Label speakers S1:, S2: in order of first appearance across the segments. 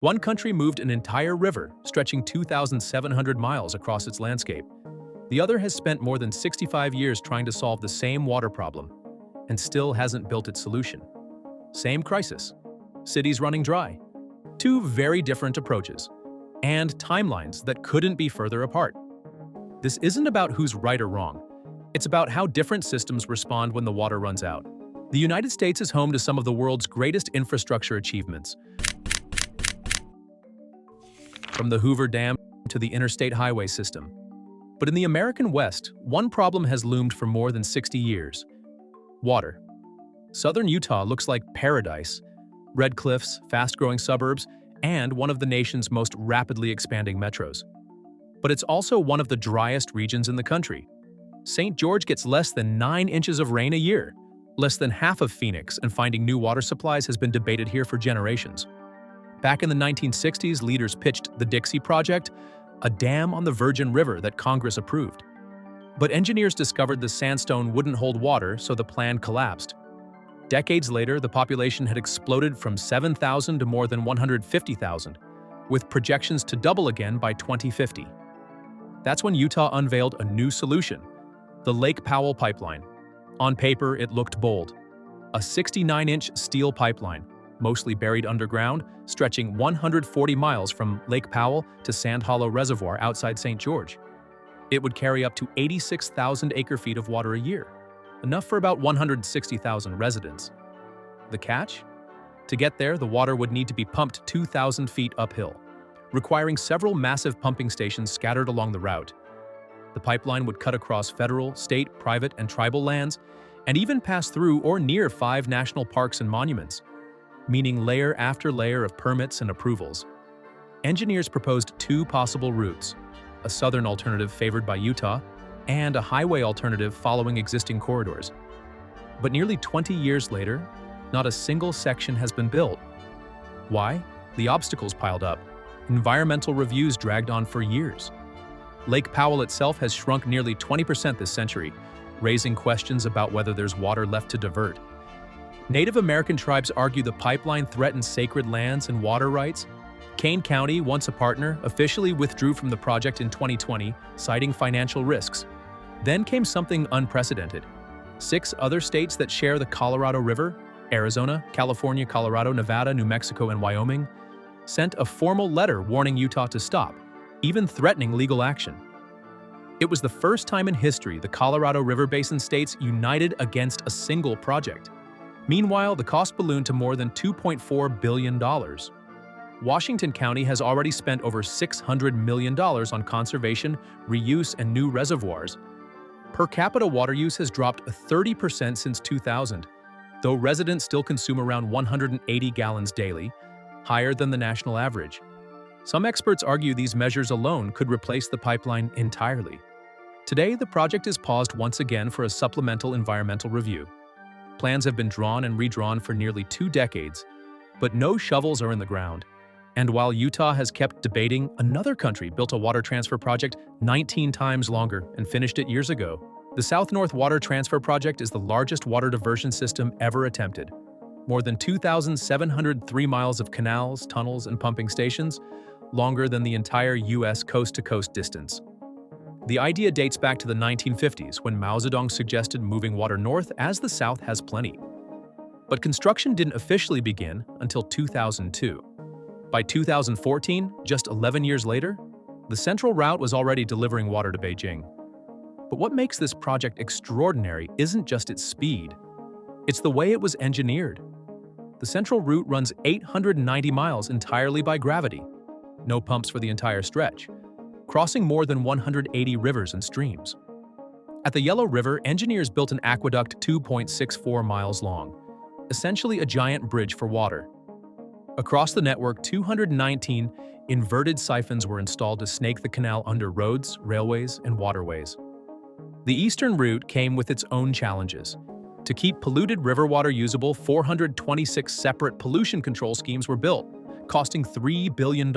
S1: One country moved an entire river, stretching 2,700 miles across its landscape. The other has spent more than 65 years trying to solve the same water problem, and still hasn't built its solution. Same crisis. Cities running dry. Two very different approaches, and timelines that couldn't be further apart. This isn't about who's right or wrong. It's about how different systems respond when the water runs out. The United States is home to some of the world's greatest infrastructure achievements, from the Hoover Dam to the interstate highway system. But in the American West, one problem has loomed for more than 60 years: water. Southern Utah looks like paradise: red cliffs, fast-growing suburbs, and one of the nation's most rapidly expanding metros. But it's also one of the driest regions in the country. St. George gets less than 9 inches of rain a year, less than half of Phoenix, and finding new water supplies has been debated here for generations. Back in the 1960s, leaders pitched the Dixie Project, a dam on the Virgin River that Congress approved. But engineers discovered the sandstone wouldn't hold water, so the plan collapsed. Decades later, the population had exploded from 7,000 to more than 150,000, with projections to double again by 2050. That's when Utah unveiled a new solution: the Lake Powell Pipeline. On paper, it looked bold. A 69-inch steel pipeline, mostly buried underground, stretching 140 miles from Lake Powell to Sand Hollow Reservoir outside St. George. It would carry up to 86,000 acre-feet of water a year, enough for about 160,000 residents. The catch? To get there, the water would need to be pumped 2,000 feet uphill, requiring several massive pumping stations scattered along the route. The pipeline would cut across federal, state, private, and tribal lands, and even pass through or near 5 national parks and monuments, meaning layer after layer of permits and approvals. Engineers proposed 2 possible routes: a southern alternative favored by Utah, and a highway alternative following existing corridors. But nearly 20 years later, not a single section has been built. Why? The obstacles piled up. Environmental reviews dragged on for years. Lake Powell itself has shrunk nearly 20% this century, raising questions about whether there's water left to divert. Native American tribes argue the pipeline threatens sacred lands and water rights. Kane County, once a partner, officially withdrew from the project in 2020, citing financial risks. Then came something unprecedented. 6 other states that share the Colorado River, Arizona, California, Colorado, Nevada, New Mexico, and Wyoming, sent a formal letter warning Utah to stop, even threatening legal action. It was the first time in history the Colorado River Basin states united against a single project. Meanwhile, the cost ballooned to more than $2.4 billion. Washington County has already spent over $600 million on conservation, reuse, and new reservoirs. Per capita water use has dropped 30% since 2000, though residents still consume around 180 gallons daily, higher than the national average. Some experts argue these measures alone could replace the pipeline entirely. Today, the project is paused once again for a supplemental environmental review. Plans have been drawn and redrawn for nearly 2 decades, but no shovels are in the ground. And while Utah has kept debating, another country built a water transfer project 19 times longer and finished it years ago. The South-North Water Transfer Project is the largest water diversion system ever attempted. More than 2,703 miles of canals, tunnels, and pumping stations, longer than the entire U.S. coast-to-coast distance. The idea dates back to the 1950s, when Mao Zedong suggested moving water north as the South has plenty. But construction didn't officially begin until 2002. By 2014, just 11 years later, the central route was already delivering water to Beijing. But what makes this project extraordinary isn't just its speed. It's the way it was engineered. The central route runs 890 miles entirely by gravity. No pumps for the entire stretch, crossing more than 180 rivers and streams. At the Yellow River, engineers built an aqueduct 2.64 miles long, essentially a giant bridge for water. Across the network, 219 inverted siphons were installed to snake the canal under roads, railways, and waterways. The eastern route came with its own challenges. To keep polluted river water usable, 426 separate pollution control schemes were built, costing $3 billion.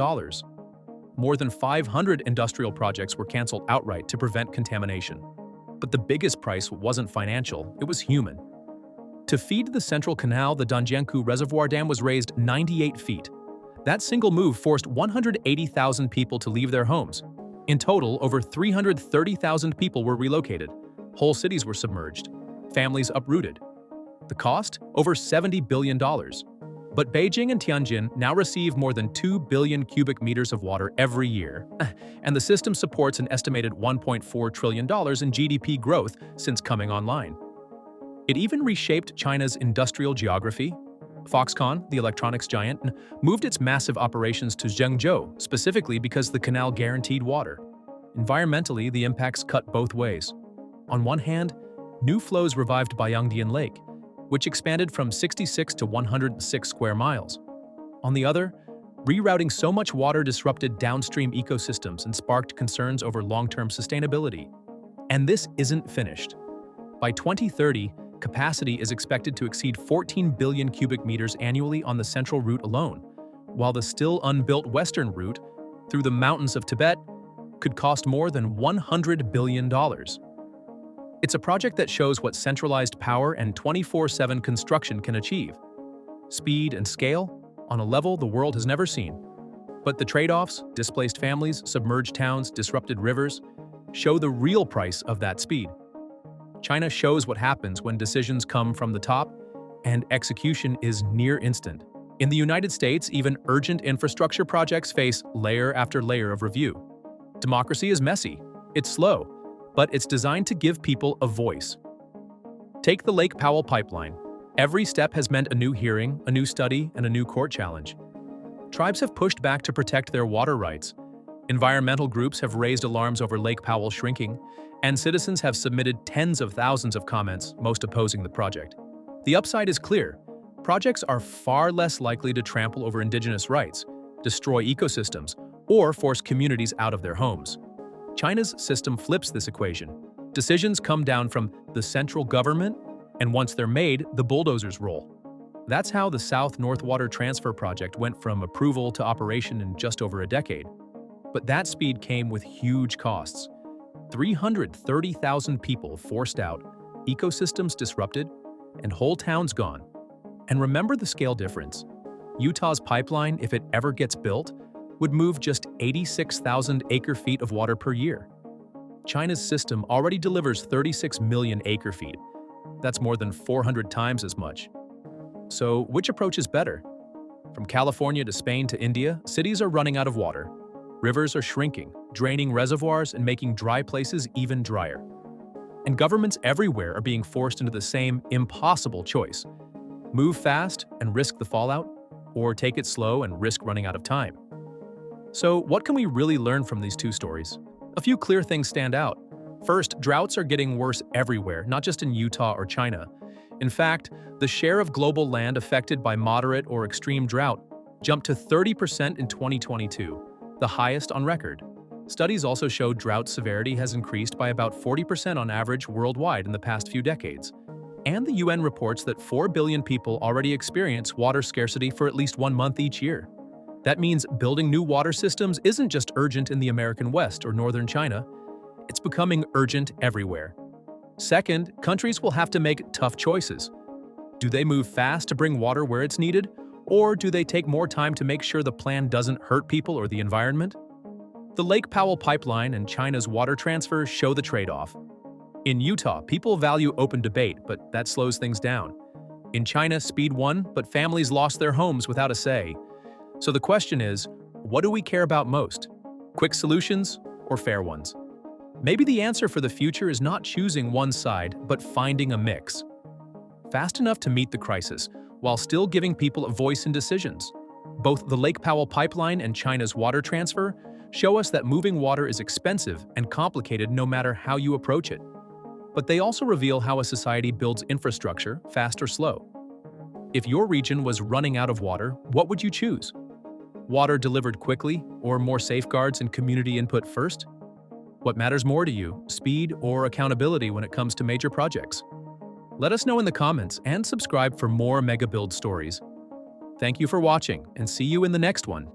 S1: More than 500 industrial projects were canceled outright to prevent contamination. But the biggest price wasn't financial, it was human. To feed the central canal, the Donjianku Reservoir Dam was raised 98 feet. That single move forced 180,000 people to leave their homes. In total, over 330,000 people were relocated. Whole cities were submerged. Families uprooted. The cost? Over $70 billion. But Beijing and Tianjin now receive more than 2 billion cubic meters of water every year, and the system supports an estimated $1.4 trillion in GDP growth since coming online. It even reshaped China's industrial geography. Foxconn, the electronics giant, moved its massive operations to Zhengzhou, specifically because the canal guaranteed water. Environmentally, the impacts cut both ways. On one hand, new flows revived Bayangdian Lake, which expanded from 66 to 106 square miles. On the other, rerouting so much water disrupted downstream ecosystems and sparked concerns over long-term sustainability. And this isn't finished. By 2030, capacity is expected to exceed 14 billion cubic meters annually on the central route alone, while the still unbuilt western route, through the mountains of Tibet, could cost more than $100 billion. It's a project that shows what centralized power and 24/7 construction can achieve. Speed and scale, on a level the world has never seen. But the trade-offs, displaced families, submerged towns, disrupted rivers, show the real price of that speed. China shows what happens when decisions come from the top and execution is near instant. In the United States, even urgent infrastructure projects face layer after layer of review. Democracy is messy, it's slow, but it's designed to give people a voice. Take the Lake Powell pipeline. Every step has meant a new hearing, a new study, and a new court challenge. Tribes have pushed back to protect their water rights. Environmental groups have raised alarms over Lake Powell shrinking, and citizens have submitted tens of thousands of comments, most opposing the project. The upside is clear. Projects are far less likely to trample over indigenous rights, destroy ecosystems, or force communities out of their homes. China's system flips this equation. Decisions come down from the central government, and once they're made, the bulldozers roll. That's how the South-North Water Transfer Project went from approval to operation in just over a decade. But that speed came with huge costs. 330,000 people forced out, ecosystems disrupted, and whole towns gone. And remember the scale difference. Utah's pipeline, if it ever gets built, would move just 86,000 acre-feet of water per year. China's system already delivers 36 million acre-feet. That's more than 400 times as much. So, which approach is better? From California to Spain to India, cities are running out of water. Rivers are shrinking, draining reservoirs and making dry places even drier. And governments everywhere are being forced into the same impossible choice. Move fast and risk the fallout, or take it slow and risk running out of time. So, what can we really learn from these two stories? A few clear things stand out. First, droughts are getting worse everywhere, not just in Utah or China. In fact, the share of global land affected by moderate or extreme drought jumped to 30% in 2022, the highest on record. Studies also show drought severity has increased by about 40% on average worldwide in the past few decades. And the UN reports that 4 billion people already experience water scarcity for at least 1 month each year. That means building new water systems isn't just urgent in the American West or northern China, it's becoming urgent everywhere. Second, countries will have to make tough choices. Do they move fast to bring water where it's needed, or do they take more time to make sure the plan doesn't hurt people or the environment? The Lake Powell pipeline and China's water transfer show the trade-off. In Utah, people value open debate, but that slows things down. In China, speed won, but families lost their homes without a say. So the question is, what do we care about most? Quick solutions or fair ones? Maybe the answer for the future is not choosing one side, but finding a mix. Fast enough to meet the crisis, while still giving people a voice in decisions. Both the Lake Powell pipeline and China's water transfer show us that moving water is expensive and complicated no matter how you approach it. But they also reveal how a society builds infrastructure, fast or slow. If your region was running out of water, what would you choose? Water delivered quickly, or more safeguards and community input first? What matters more to you, speed or accountability when it comes to major projects? Let us know in the comments and subscribe for more MegaBuild stories. Thank you for watching, and see you in the next one.